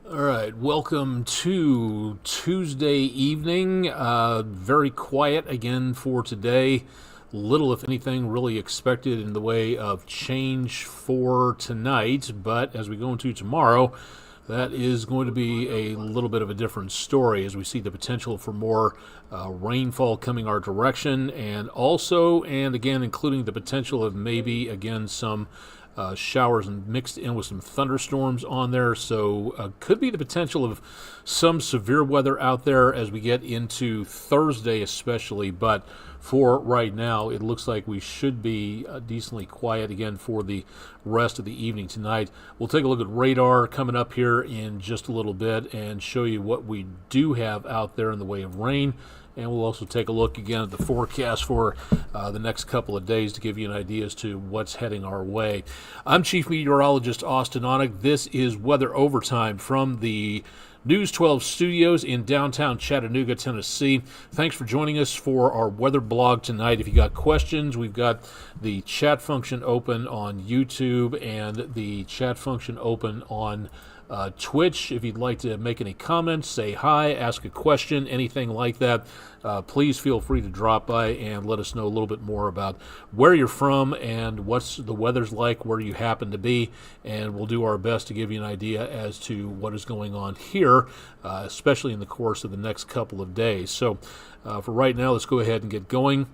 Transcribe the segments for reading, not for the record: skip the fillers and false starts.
All right, welcome to Tuesday evening. Very quiet again for today. Little, if anything, really expected in the way of change for tonight, but as we go into tomorrow, that is going to be a little bit of a different story as we see the potential for more rainfall coming our direction, and also, and again, including the potential of maybe, again, some showers and mixed in with some thunderstorms on there. So could be the potential of some severe weather out there as we get into Thursday especially. But for right now, it looks like we should be decently quiet again for the rest of the evening tonight. We'll take a look at radar coming up here in just a little bit and show you what we do have out there in the way of rain. And we'll also take a look again at the forecast for the next couple of days to give you an idea as to what's heading our way. I'm Chief Meteorologist Austin Onig. This is Weather Overtime from the News 12 studios in downtown Chattanooga, Tennessee. Thanks for joining us for our weather blog tonight. If you got questions, we've got the chat function open on YouTube and the chat function open on Twitch. If you'd like to make any comments, say hi, ask a question, anything like that, please feel free to drop by and let us know a little bit more about where you're from and what's the weather's like where you happen to be, and we'll do our best to give you an idea as to what is going on here, especially in the course of the next couple of days. So for right now, let's go ahead and get going.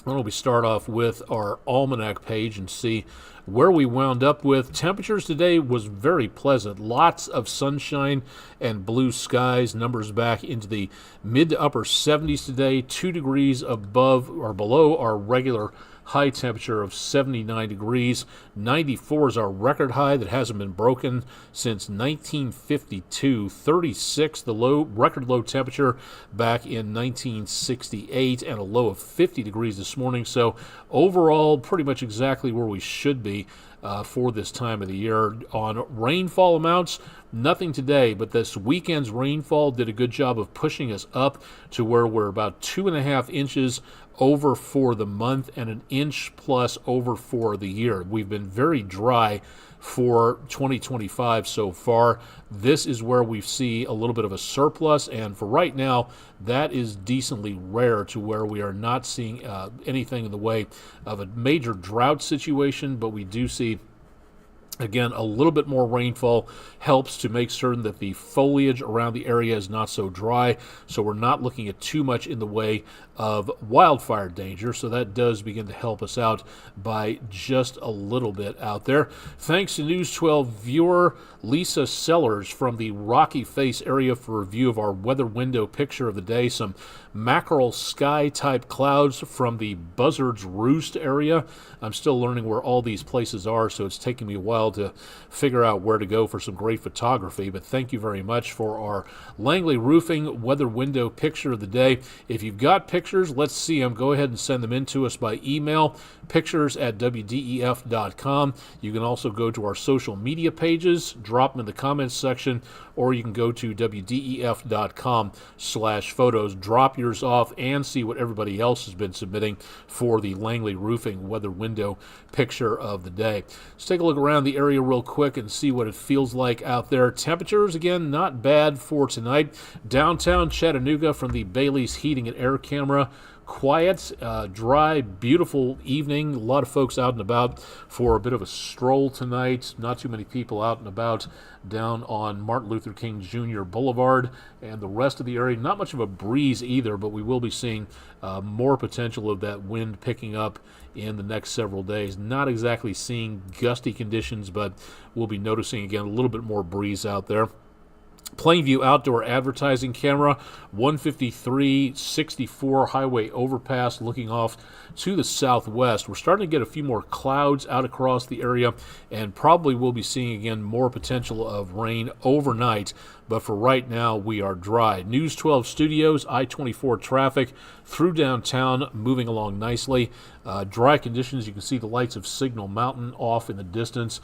Why don't we start off with our almanac page and see where we wound up with. Temperatures today was very pleasant. Lots of sunshine and blue skies. Numbers back into the mid to upper 70s today, 2 degrees above or below our regular high temperature of 79 degrees. 94 is our record high that hasn't been broken since 1952. 36, the record low temperature back in 1968, and a low of 50 degrees this morning. So overall, pretty much exactly where we should be for this time of the year. On rainfall amounts, nothing today, but this weekend's rainfall did a good job of pushing us up to where we're about 2.5 inches over for the month and an inch plus over for the year. We've been very dry for 2025 so far. This is where we see a little bit of a surplus, and for right now, that is decently rare to where we are not seeing anything in the way of a major drought situation, but we do see, again, a little bit more rainfall helps to make certain that the foliage around the area is not so dry, so we're not looking at too much in the way of wildfire danger. So that does begin to help us out by just a little bit out there. Thanks to News 12 viewer Lisa Sellers from the Rocky Face area for a review of our weather window picture of the day. Some mackerel sky type clouds from the Buzzard's Roost area. I'm still learning where all these places are, so it's taking me a while to figure out where to go for some great photography, but thank you very much for our Langley Roofing weather window picture of the day. If you've got pictures, let's see them. Go ahead and send them in to us by email, pictures@wdef.com. You can also go to our social media pages, drop them in the comments section, or you can go to wdef.com/photos, drop yours off, and see what everybody else has been submitting for the Langley Roofing weather window picture of the day. Let's take a look around the area real quick and see what it feels like out there. Temperatures, again, not bad for tonight. Downtown Chattanooga from the Bailey's Heating and Air camera. Quiet, dry, beautiful evening. A lot of folks out and about for a bit of a stroll tonight. Not too many people out and about down on Martin Luther King Jr. Boulevard and the rest of the area. Not much of a breeze either, but we will be seeing more potential of that wind picking up in the next several days. Not exactly seeing gusty conditions, but we'll be noticing again a little bit more breeze out there. Plainview outdoor advertising camera, 153-64 highway overpass looking off to the southwest. We're starting to get a few more clouds out across the area, and probably we'll be seeing again more potential of rain overnight, but for right now we are dry. News 12 studios, I-24 traffic through downtown moving along nicely. Dry conditions. You can see the lights of Signal Mountain off in the distance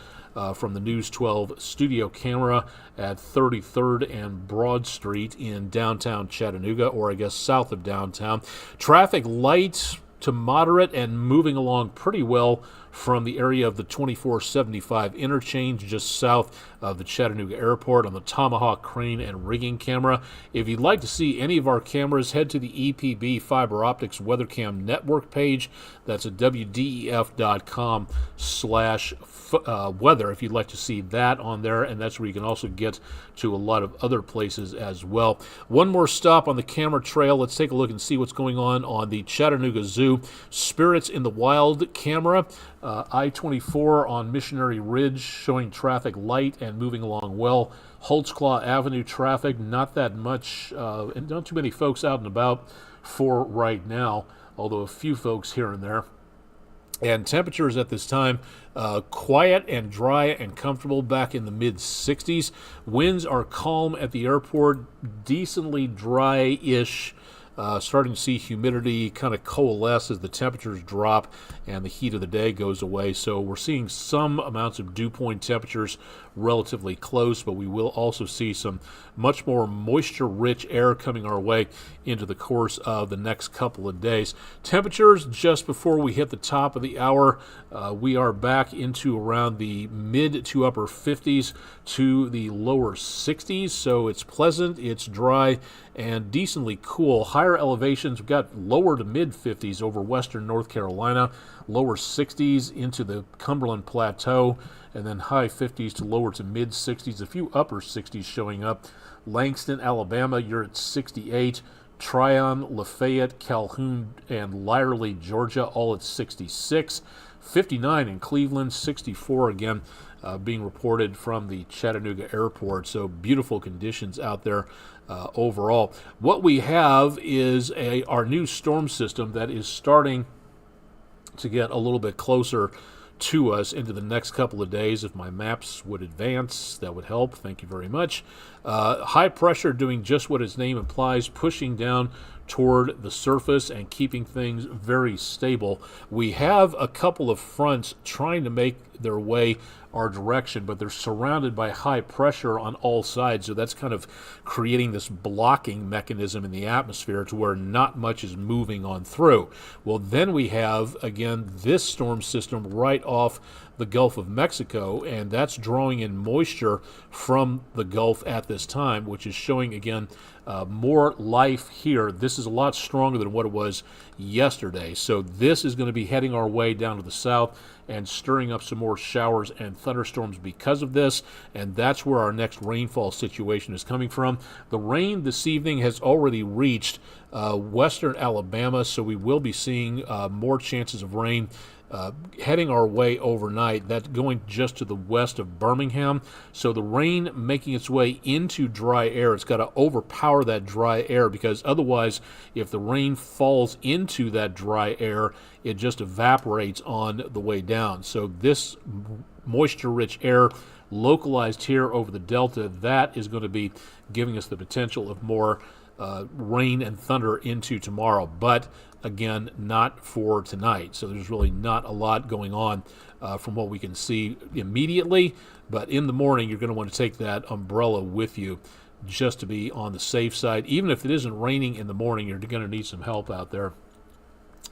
from the News 12 studio camera at 33rd and Broad Street in downtown Chattanooga, or I guess south of downtown. Traffic light to moderate and moving along pretty well from the area of the 2475 interchange just south of the Chattanooga Airport on the Tomahawk crane and rigging camera. If you'd like to see any of our cameras, head to the EPB Fiber Optics WeatherCam Network page. That's at wdef.com/weather if you'd like to see that on there, and that's where you can also get to a lot of other places as well. One more stop on the camera trail. Let's take a look and see what's going on the Chattanooga Zoo. Spirits in the Wild camera. I-24 on Missionary Ridge showing traffic light and moving along well. Holtzclaw Avenue traffic, not that much, and not too many folks out and about for right now, although a few folks here and there. And temperatures at this time, quiet and dry and comfortable, back in the mid-60s. Winds are calm at the airport, decently dry-ish. Starting to see humidity kind of coalesce as the temperatures drop and the heat of the day goes away. So we're seeing some amounts of dew point temperatures relatively close, but we will also see some much more moisture-rich air coming our way into the course of the next couple of days. Temperatures just before we hit the top of the hour, we are back into around the mid to upper 50s to the lower 60s. So it's pleasant, it's dry, and decently cool. Higher elevations, we've got lower to mid 50s over western North Carolina, lower 60s into the Cumberland Plateau, and then high 50s to lower to mid 60s, a few upper 60s showing up. Langston, Alabama, you're at 68. Tryon, Lafayette, Calhoun, and Lyerly, Georgia, all at 66. 59 in Cleveland, 64 again being reported from the Chattanooga Airport. So beautiful conditions out there overall. What we have is our new storm system that is starting to get a little bit closer to us into the next couple of days. If my maps would advance, that would help. Thank you very much. High pressure doing just what its name implies, pushing down toward the surface and keeping things very stable. We have a couple of fronts trying to make their way our direction, but they're surrounded by high pressure on all sides, so that's kind of creating this blocking mechanism in the atmosphere to where not much is moving on through. Well, then we have, again, this storm system right off the Gulf of Mexico, and that's drawing in moisture from the Gulf at this time, which is showing, again, more life here. This is a lot stronger than what it was yesterday. So this is going to be heading our way down to the south and stirring up some more showers and thunderstorms because of this, and that's where our next rainfall situation is coming from. The rain this evening has already reached western Alabama, so we will be seeing more chances of rain heading our way overnight. That's going just to the west of Birmingham. So the rain making its way into dry air, it's got to overpower that dry air, because otherwise, if the rain falls into that dry air, it just evaporates on the way down. So this moisture-rich air localized here over the delta, that is going to be giving us the potential of more rain and thunder into tomorrow. But again, not for tonight. So there's really not a lot going on from what we can see immediately. But in the morning, you're going to want to take that umbrella with you just to be on the safe side. Even if it isn't raining in the morning, you're going to need some help out there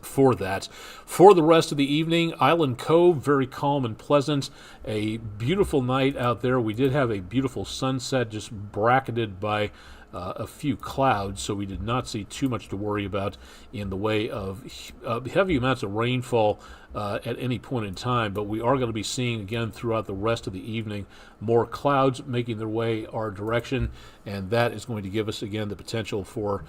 for that. For the rest of the evening, Island Cove, very calm and pleasant. A beautiful night out there. We did have a beautiful sunset, just bracketed by a few clouds, so we did not see too much to worry about in the way of heavy amounts of rainfall at any point in time. But we are going to be seeing, again, throughout the rest of the evening, more clouds making their way our direction, and that is going to give us, again, the potential for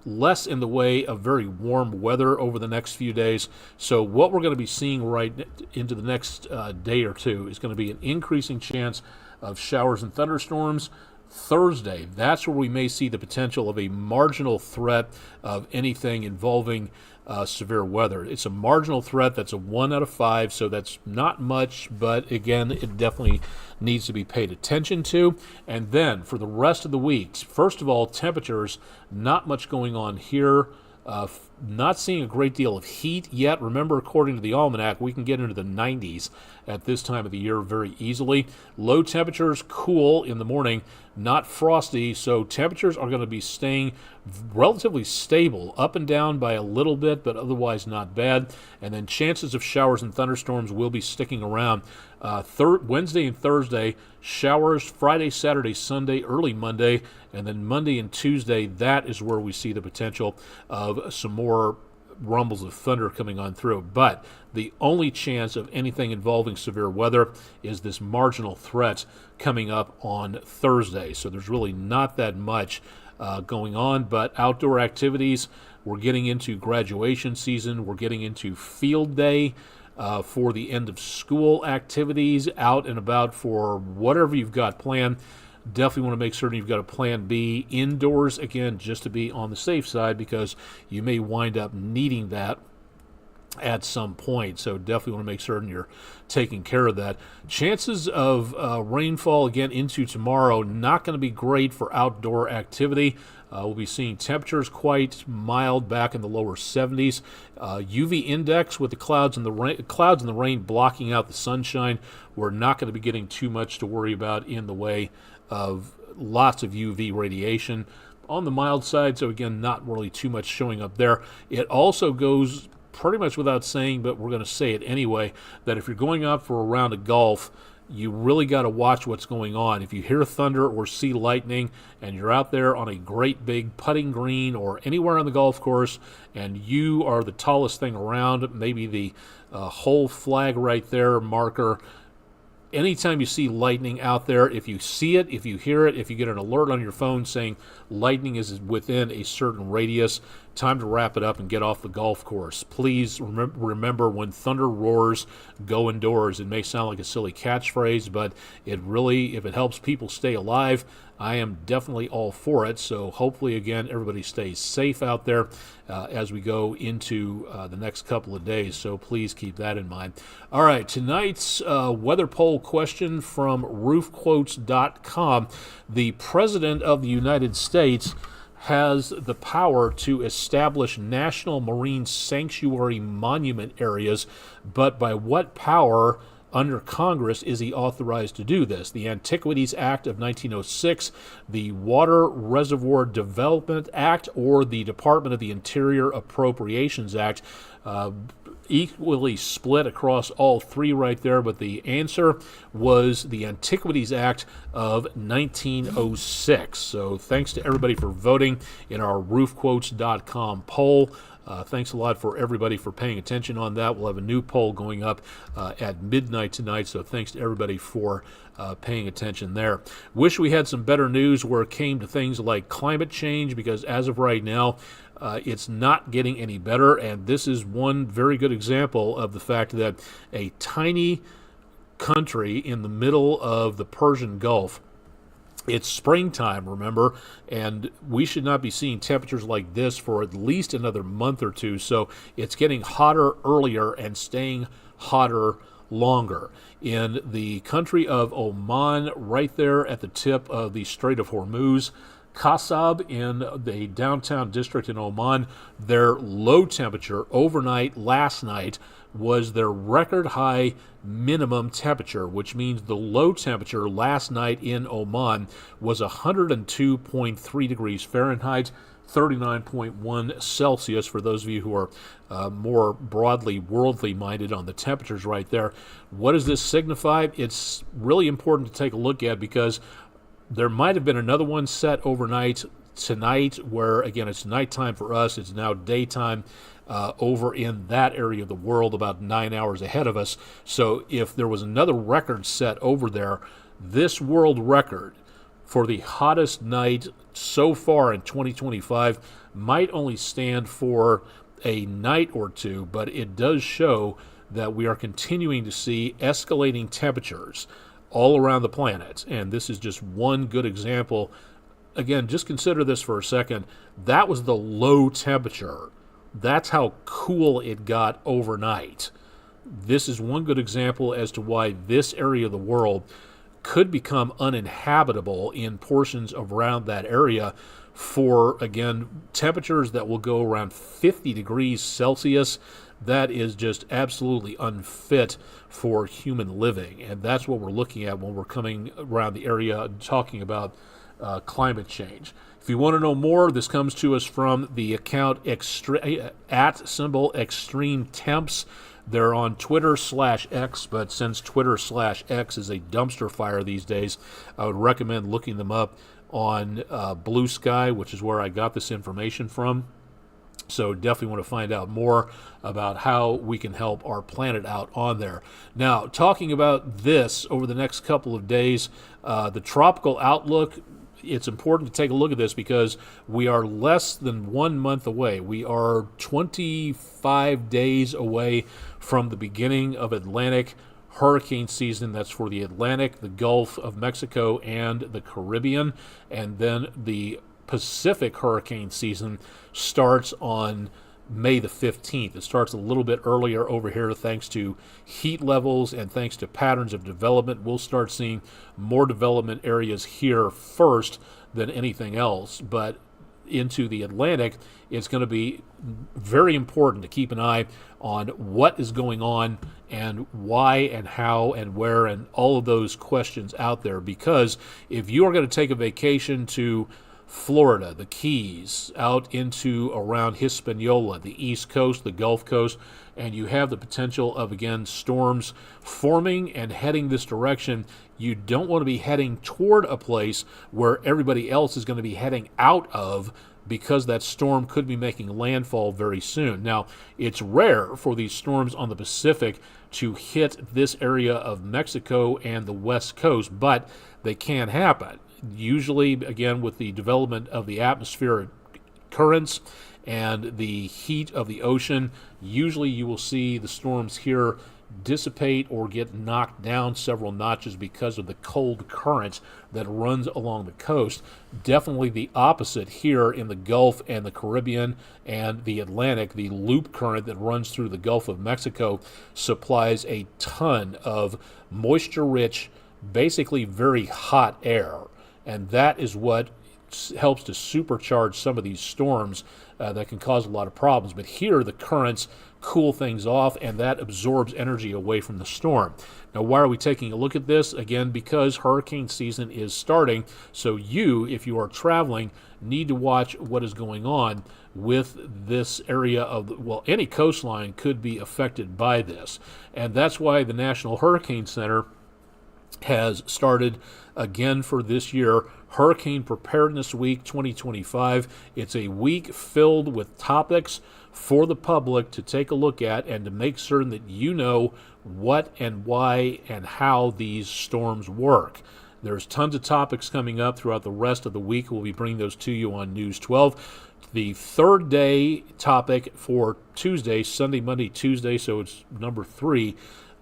less in the way of very warm weather over the next few days. So what we're going to be seeing right into the next day or two is going to be an increasing chance of showers and thunderstorms. Thursday, that's where we may see the potential of a marginal threat of anything involving severe weather. It's a marginal threat. That's a 1 out of 5, so that's not much, but again, it definitely needs to be paid attention to. And then for the rest of the week, first of all, temperatures, not much going on here. Not seeing a great deal of heat yet. Remember, according to the almanac, we can get into the 90s at this time of the year very easily. Low temperatures, cool in the morning, not frosty, so temperatures are going to be staying relatively stable, up and down by a little bit, but otherwise not bad. And then chances of showers and thunderstorms will be sticking around. Wednesday and Thursday, showers Friday, Saturday, Sunday, early Monday, and then Monday and Tuesday, that is where we see the potential of some more rumbles of thunder coming on through. But the only chance of anything involving severe weather is this marginal threat coming up on Thursday. So there's really not that much going on, but outdoor activities, we're getting into graduation season, we're getting into field day for the end of school activities, out and about for whatever you've got planned. Definitely want to make certain you've got a plan B indoors, again, just to be on the safe side, because you may wind up needing that at some point. So definitely want to make certain you're taking care of that. Chances of rainfall again into tomorrow, not going to be great for outdoor activity. We'll be seeing temperatures quite mild, back in the lower 70s. UV index with the clouds and the rain blocking out the sunshine. We're not going to be getting too much to worry about in the way of lots of UV radiation on the mild side. So again, not really too much showing up there. It also goes pretty much without saying, but we're going to say it anyway, that if you're going out for a round of golf, you really got to watch what's going on. If you hear thunder or see lightning and you're out there on a great big putting green or anywhere on the golf course and you are the tallest thing around, maybe the whole flag right there marker, anytime you see lightning out there, if you see it, if you hear it, if you get an alert on your phone saying lightning is within a certain radius, time to wrap it up and get off the golf course. Please remember, when thunder roars, go indoors. It may sound like a silly catchphrase, but it really, if it helps people stay alive, I am definitely all for it. So hopefully, again, everybody stays safe out there as we go into the next couple of days. So please keep that in mind. All right, tonight's weather poll question from roofquotes.com. The President of the United States has the power to establish national marine sanctuary monument areas, but by what power under Congress is he authorized to do this? The Antiquities Act of 1906, the Water Reservoir Development Act, or the Department of the Interior Appropriations Act? Equally split across all three right there, but the answer was the Antiquities Act of 1906. So thanks to everybody for voting in our roofquotes.com poll. Thanks a lot for everybody for paying attention on that. We'll have a new poll going up at midnight tonight, so thanks to everybody for paying attention there. Wish we had some better news where it came to things like climate change, because as of right now, it's not getting any better, and this is one very good example of the fact that a tiny country in the middle of the Persian Gulf, it's springtime, remember, and we should not be seeing temperatures like this for at least another month or two, so it's getting hotter earlier and staying hotter longer. In the country of Oman, right there at the tip of the Strait of Hormuz, Qasab in the downtown district in Oman, their low temperature overnight last night was their record high minimum temperature, which means the low temperature last night in Oman was 102.3 degrees Fahrenheit, 39.1 Celsius for those of you who are more broadly worldly minded on the temperatures right there. What does this signify? It's really important to take a look at, because there might have been another one set overnight tonight where, again, it's nighttime for us. It's now daytime over in that area of the world, about 9 hours ahead of us. So if there was another record set over there, this world record for the hottest night so far in 2025 might only stand for a night or two, but it does show that we are continuing to see escalating temperatures all around the planet, and this is just one good example. Again, just consider this for a second. That was the low temperature. That's how cool it got overnight. This is one good example as to why this area of the world could become uninhabitable in portions around that area for, again, temperatures that will go around 50 degrees Celsius. That is just absolutely unfit for human living. And that's what we're looking at when we're coming around the area and talking about climate change. If you want to know more, this comes to us from the account @extreme temps. They're on Twitter/X, but since Twitter/X is a dumpster fire these days, I would recommend looking them up on Blue Sky, which is where I got this information from. So definitely want to find out more about how we can help our planet out on there. Now, talking about this over the next couple of days, the tropical outlook, it's important to take a look at this because we are less than 1 month away. We are 25 days away from the beginning of Atlantic hurricane season. That's for the Atlantic, the Gulf of Mexico, and the Caribbean. And then the Pacific hurricane season starts on May the 15th. It starts a little bit earlier over here thanks to heat levels and thanks to patterns of development. We'll start seeing more development areas here first than anything else. But into the Atlantic, it's going to be very important to keep an eye on what is going on and why and how and where and all of those questions out there. Because if you are going to take a vacation to Florida, the Keys, out into around Hispaniola, the East Coast, the Gulf Coast, and you have the potential of, again, storms forming and heading this direction, you don't want to be heading toward a place where everybody else is going to be heading out of, because that storm could be making landfall very soon. Now, it's rare for these storms on the Pacific to hit this area of Mexico and the West Coast, but they can happen. Usually, again, with the development of the atmospheric currents and the heat of the ocean, usually you will see the storms here dissipate or get knocked down several notches because of the cold current that runs along the coast. Definitely the opposite here in the Gulf and the Caribbean and the Atlantic. The loop current that runs through the Gulf of Mexico supplies a ton of moisture-rich, basically very hot air. And that is what helps to supercharge some of these storms that can cause a lot of problems. But here, the currents cool things off, and that absorbs energy away from the storm. Now, why are we taking a look at this? Again, because hurricane season is starting. So you, if you are traveling, need to watch what is going on with this area of, well, any coastline could be affected by this. And that's why the National Hurricane Center has started again for this year, Hurricane Preparedness Week 2025. It's a week filled with topics for the public to take a look at and to make certain that you know what and why and how these storms work. There's tons of topics coming up throughout the rest of the week. We'll be bringing those to you on News 12. The third day topic for Tuesday, Sunday, Monday, Tuesday, so it's number 3.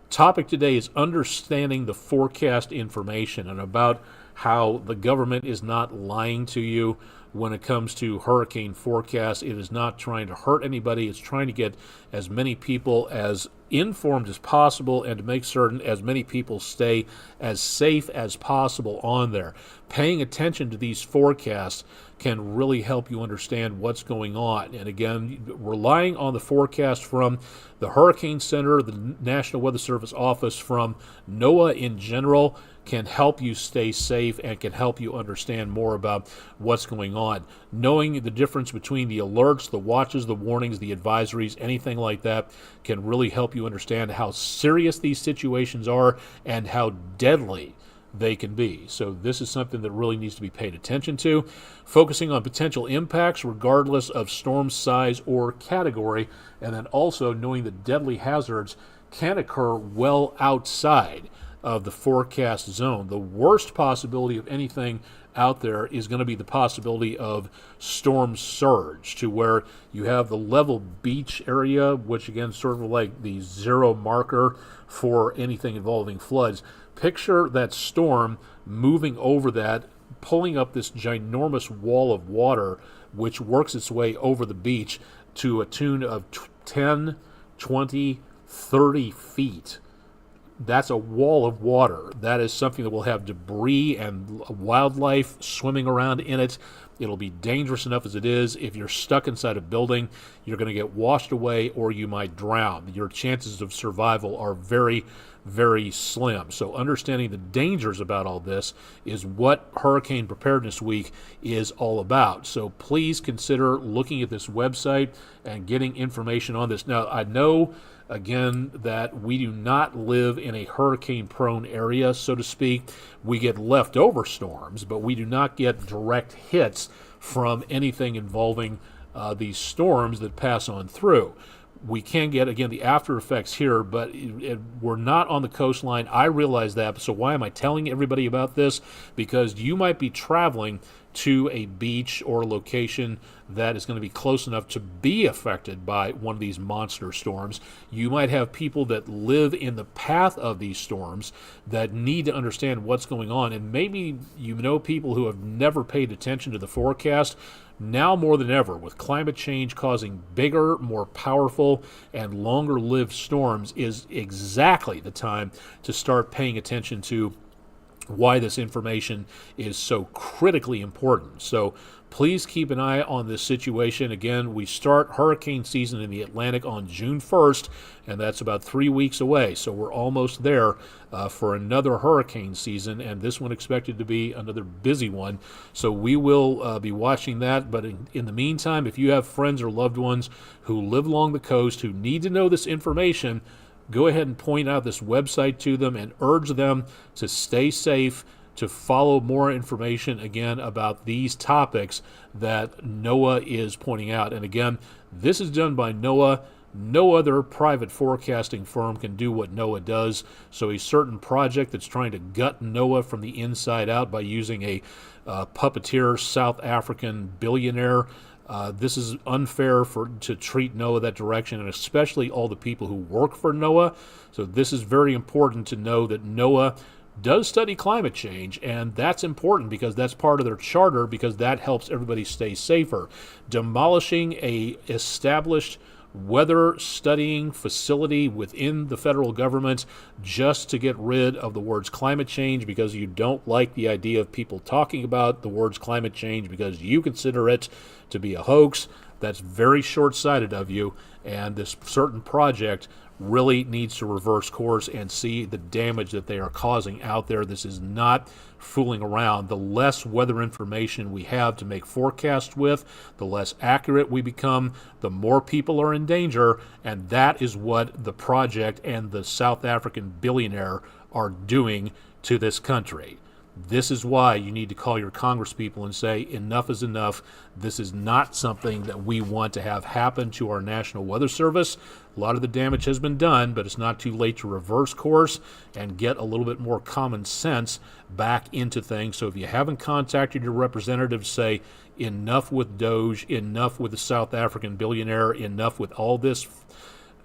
Topic today is understanding the forecast information and about how the government is not lying to you when it comes to hurricane forecasts. It is not trying to hurt anybody. It's trying to get as many people as informed as possible and to make certain as many people stay as safe as possible on there. Paying attention to these forecasts can really help you understand what's going on. And again, relying on the forecast from the Hurricane Center, the National Weather Service office, from NOAA in general, can help you stay safe and can help you understand more about what's going on. Knowing the difference between the alerts, the watches, the warnings, the advisories, anything like that can really help you understand how serious these situations are and how deadly they can be. So this is something that really needs to be paid attention to. Focusing on potential impacts regardless of storm size or category, and then also knowing that deadly hazards can occur well outside of the forecast zone. The worst possibility of anything out there is going to be the possibility of storm surge, to where you have the level beach area, which again sort of like the zero marker for anything involving floods. Picture that storm moving over that, pulling up this ginormous wall of water, which works its way over the beach to a tune of 10, 20, 30 feet. that's a wall of water. That is something that will have debris and wildlife swimming around in it. It'll be dangerous enough as it is. If you're stuck inside a building, you're going to get washed away or you might drown. Your chances of survival are very, very slim. So understanding the dangers about all this is what Hurricane Preparedness Week is all about. So please consider looking at this website and getting information on this. Now, I know, again, that we do not live in a hurricane-prone area, so to speak. We get leftover storms, but we do not get direct hits from anything involving these storms that pass on through. We can get, again, the after effects here, but we're not on the coastline. I realize that, so why am I telling everybody about this? Because you might be traveling to a beach or a location that is going to be close enough to be affected by one of these monster storms. You might have people that live in the path of these storms that need to understand what's going on, and maybe you know people who have never paid attention to the forecast. Now more than ever, with climate change causing bigger, more powerful, and longer-lived storms, is exactly the time to start paying attention to why this information is so critically important. So please keep an eye on this situation. Again, we start hurricane season in the Atlantic on June 1st, and that's about 3 weeks away. So we're almost there for another hurricane season, and this one expected to be another busy one. So we will be watching that. But in the meantime, if you have friends or loved ones who live along the coast who need to know this information, go ahead and point out this website to them and urge them to stay safe, to follow more information, again, about these topics that NOAA is pointing out. And again, this is done by NOAA. No other private forecasting firm can do what NOAA does. So a certain project that's trying to gut NOAA from the inside out by using a puppeteer South African billionaire, this is unfair to treat NOAA that direction, and especially all the people who work for NOAA. So this is very important to know that NOAA does study climate change, and that's important because that's part of their charter, because that helps everybody stay safer. Demolishing a established weather studying facility within the federal government just to get rid of the words climate change because you don't like the idea of people talking about the words climate change because you consider it to be a hoax, that's very short-sighted of you. And this certain project really needs to reverse course and see the damage that they are causing out there. This is not fooling around. The less weather information we have to make forecasts with, the less accurate we become, the more people are in danger, and that is what the project and the South African billionaire are doing to this country. This is why you need to call your congresspeople and say, enough is enough. This is not something that we want to have happen to our National Weather Service. A lot of the damage has been done, but it's not too late to reverse course and get a little bit more common sense back into things. So if you haven't contacted your representatives, say, enough with Doge, enough with the South African billionaire, enough with all this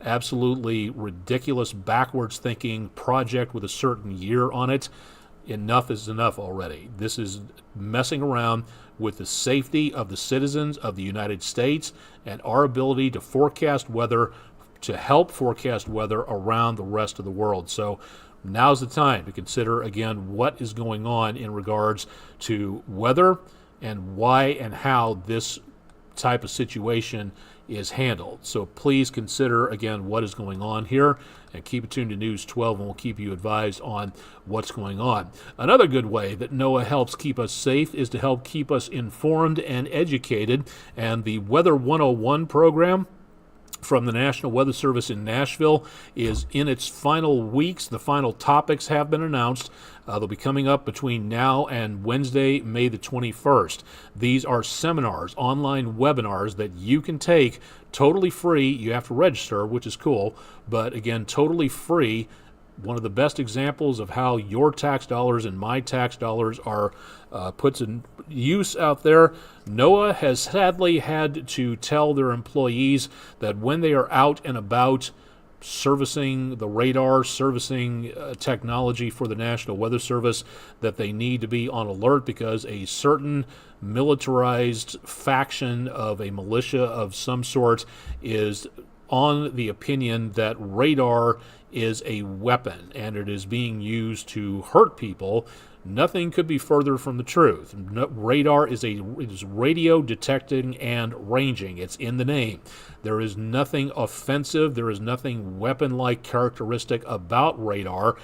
absolutely ridiculous backwards thinking project with a certain year on it. Enough is enough already. This is messing around with the safety of the citizens of the United States and our ability to forecast weather, to help forecast weather around the rest of the world. So now's the time to consider, again, what is going on in regards to weather and why and how this type of situation is handled. So please consider, again, what is going on here, and keep it tuned to News 12, and we'll keep you advised on what's going on. Another good way that NOAA helps keep us safe is to help keep us informed and educated, and the Weather 101 program from the National Weather Service in Nashville is in its final weeks. The final topics have been announced. They'll be coming up between now and Wednesday, May the 21st. These are seminars, online webinars that you can take totally free. You have to register, which is cool, but again, totally free. One of the best examples of how your tax dollars and my tax dollars are put in use out there. NOAA has sadly had to tell their employees that when they are out and about servicing the radar, servicing technology for the National Weather Service, that they need to be on alert because a certain militarized faction of a militia of some sort is on the opinion that radar is a weapon and it is being used to hurt people, nothing could be further from the truth. Radar is radio detecting and ranging. It's in the name. There is nothing offensive. There is nothing weapon-like characteristic about radar.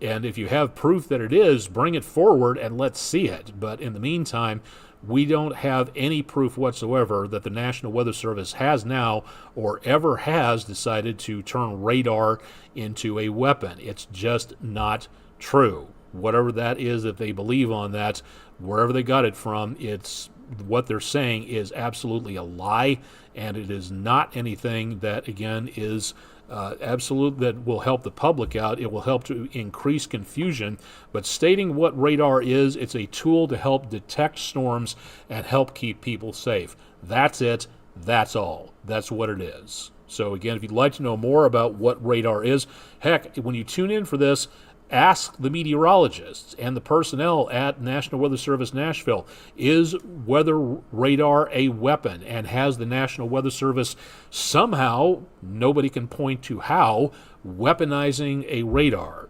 And if you have proof that it is, bring it forward and let's see it. But in the meantime, we don't have any proof whatsoever that the National Weather Service has now or ever has decided to turn radar into a weapon. It's just not true. Whatever that is that they believe on that, wherever they got it from, it's what they're saying is absolutely a lie, and it is not anything that, again, is absolute that will help the public out. It will help to increase confusion. But stating what radar is, it's a tool to help detect storms and help keep people safe. That's it. That's all. That's what it is. So again, if you'd like to know more about what radar is, heck, when you tune in for this, ask the meteorologists and the personnel at National Weather Service Nashville, is weather radar a weapon? And has the National Weather Service somehow, nobody can point to how, weaponizing a radar?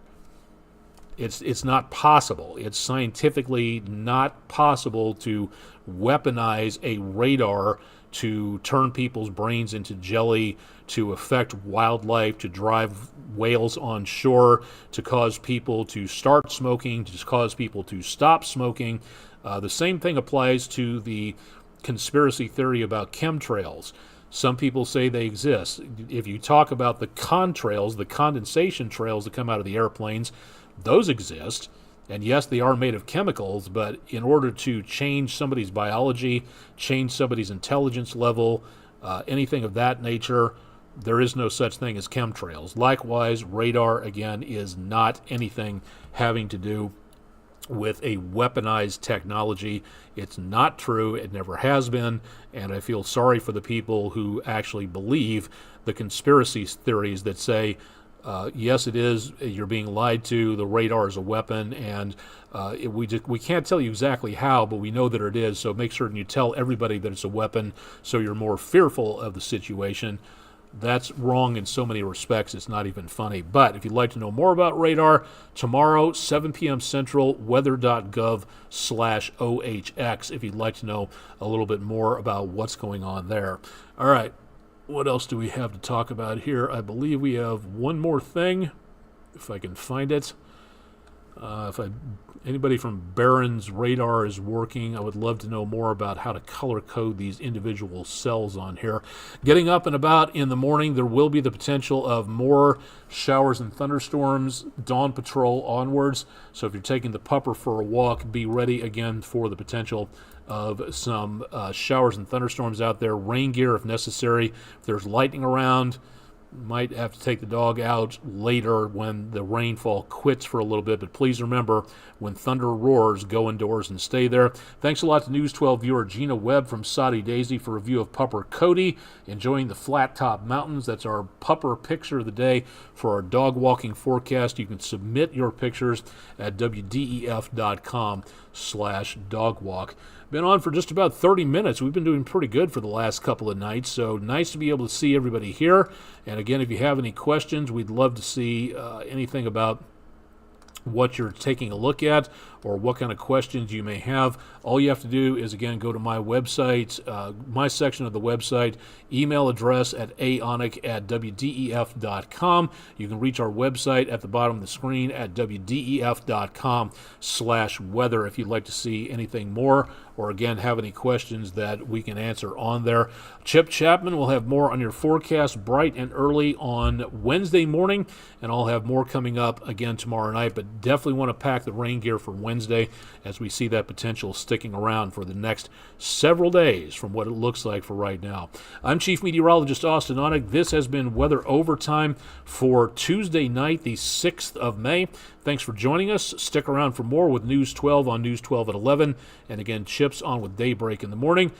It's not possible. It's scientifically not possible to weaponize a radar to turn people's brains into jelly, to affect wildlife, to drive whales on shore, to cause people to start smoking, to cause people to stop smoking. The same thing applies to the conspiracy theory about chemtrails. Some people say they exist. If you talk about the contrails, the condensation trails that come out of the airplanes, those exist. And yes, they are made of chemicals, but in order to change somebody's biology, change somebody's intelligence level, anything of that nature, there is no such thing as chemtrails. Likewise, radar, again, is not anything having to do with a weaponized technology. It's not true. It never has been. And I feel sorry for the people who actually believe the conspiracy theories that say, yes, it is. You're being lied to. The radar is a weapon, and we can't tell you exactly how, but we know that it is. So make sure you tell everybody that it's a weapon, so you're more fearful of the situation. That's wrong in so many respects. It's not even funny. But if you'd like to know more about radar, tomorrow, 7 p.m. Central, weather.gov/OHX. If you'd like to know a little bit more about what's going on there. All right. What else do we have to talk about here? I believe we have one more thing, if I can find it. Anybody from Barron's radar is working, I would love to know more about how to color code these individual cells on here. Getting up and about in the morning, there will be the potential of more showers and thunderstorms, dawn patrol onwards. So if you're taking the pupper for a walk, be ready again for the potential of some showers and thunderstorms out there. Rain gear if necessary. If there's lightning around, might have to take the dog out later when the rainfall quits for a little bit. But please remember, when thunder roars, go indoors and stay there. Thanks a lot to News 12 viewer Gina Webb from Soddy Daisy for a view of Pupper Cody, enjoying the flat top mountains. That's our pupper picture of the day for our dog walking forecast. You can submit your pictures at wdef.com/dogwalk. Been on for just about 30 minutes. We've been doing pretty good for the last couple of nights, so nice to be able to see everybody here. And again, if you have any questions, we'd love to see anything about what you're taking a look at or what kind of questions you may have. All you have to do is, again, go to my website, my section of the website, email address at aonic@wdef.com. You can reach our website at the bottom of the screen at wdef.com/weather if you'd like to see anything more or, again, have any questions that we can answer on there. Chip Chapman will have more on your forecast bright and early on Wednesday morning, and I'll have more coming up again tomorrow night, but definitely want to pack the rain gear for Wednesday as we see that potential sticking around for the next several days from what it looks like for right now. I'm Chief Meteorologist Austin Onek. This has been Weather Overtime for Tuesday night, the 6th of May. Thanks for joining us. Stick around for more with News 12 on News 12 at 11. And again, Chip's on with Daybreak in the morning.